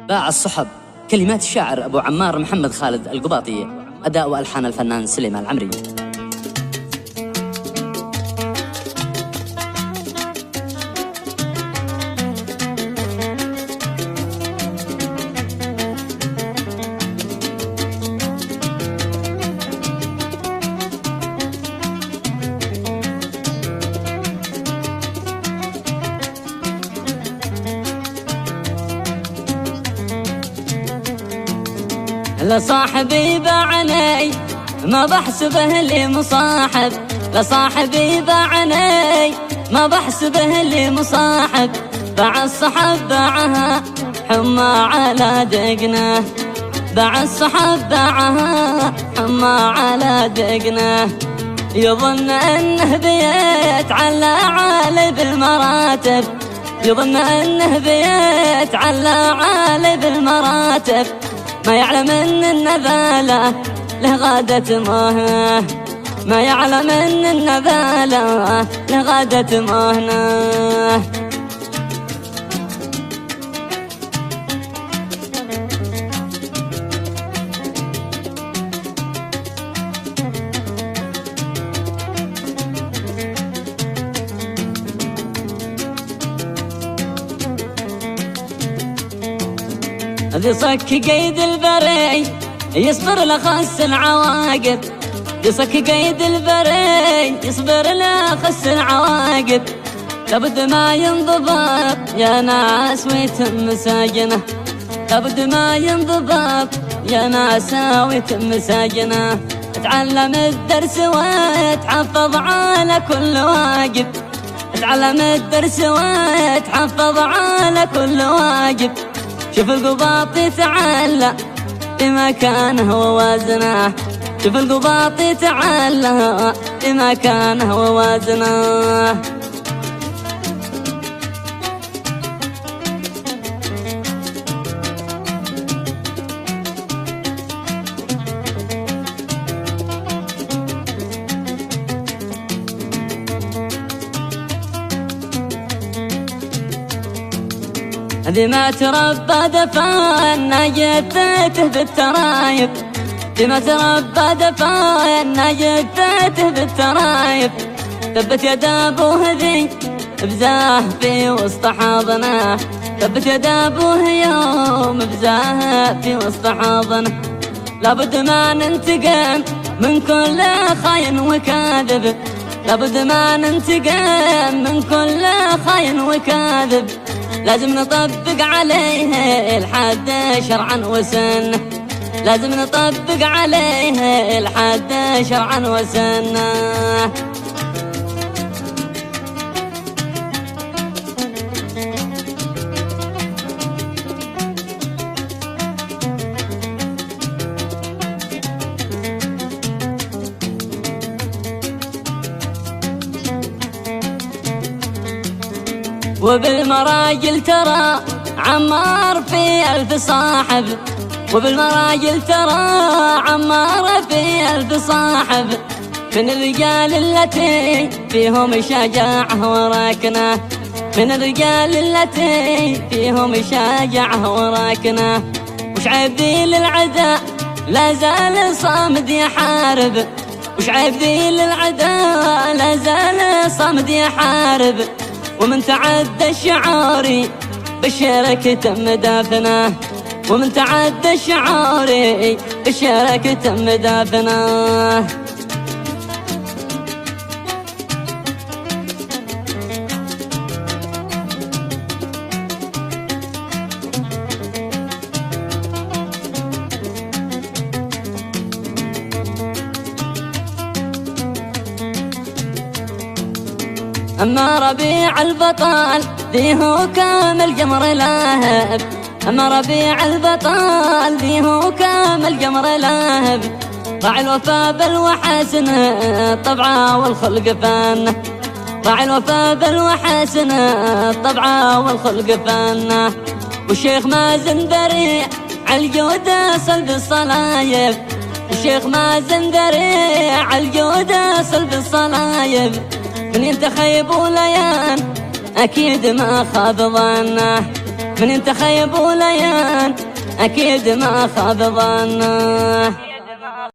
باع الصحب. كلمات الشاعر أبو عمار محمد خالد القباطي، أداء وألحان الفنان سليمان العمري. لصاحبي باعني ما بحسبه اللي مصاحب، لصاحبي باعني ما بحسبه اللي مصاحب. باع الصحب باعها حمى على دقنه، باع الصحب باعها حمى على دقنه. يظن انه بيتعلى عالي بالمراتب، يظن انه بيتعلى عالي بالمراتب. ما يعلم ان النذالة له غادة مهنة، ما يعلم ان النذالة له غادة مهنة. ذي صك قيد البري يصبر لخس العواقب، ذي صك قيد البري يصبر لخس العواقب. لابد ما ينضبط يا ناس ويتم ساجنه، لابد ما ينضبط يا ناس ويتم ساجنه. اتعلم الدرس واتحفظ على كل واجب، اتعلم الدرس واتحفظ على كل واجب. شوف القباطي تعلى بمكانه ووازنه، شوف القباطي تعلى بمكانه ووازنه. ذي ما تربى دفانا جدته بالترايب، ذي ما تربى دفانا جدته بالترايب. ثبت يد ابوه ذي بزاه في وسط حاضنه، ثبت يد ابوه يوم بزاه في وسط حاضنه. لابد ما ننتقم من كل خاين وكاذب، لابد ما ننتقم من كل خاين وكاذب. لازم نطبق عليه الحد شرعا وسنه، لازم نطبق عليه الحد شرعا وسنه. وبالمراجل ترى عمار في 1000 صاحب، وبالمراجل ترى عمار في 1000 صاحب. من الرجال التي فيهم شجاعة وركنة، من الرجال التي فيهم شجاعة وركنة. وش عيب ذي للعدا لا زال صامد يحارب، وش عيب ذي للعدا لا زال صامد يحارب. ومن تعدى الشعوري بالشرك تم دفنه، ومن تعدى الشعوري بالشرك تم دفنه. أما ربيع البطال ذي هو كامل جمر لاهب، أما ربيع البطال ذي هو كامل جمر لاهب. ضاع الوفا بالوحسن الطبع والخلق فانه، ضاع الوفا بالوحسن الطبع والخلق فانه. والشيخ مازن ذريع عالجود صلب الصلايب، الشيخ مازن ذريع عالجود صلب الصلايب. من ينتخيب وليان أكيد ما خاب ظنه، من انت خيب وليان أكيد ما خاب ظنه.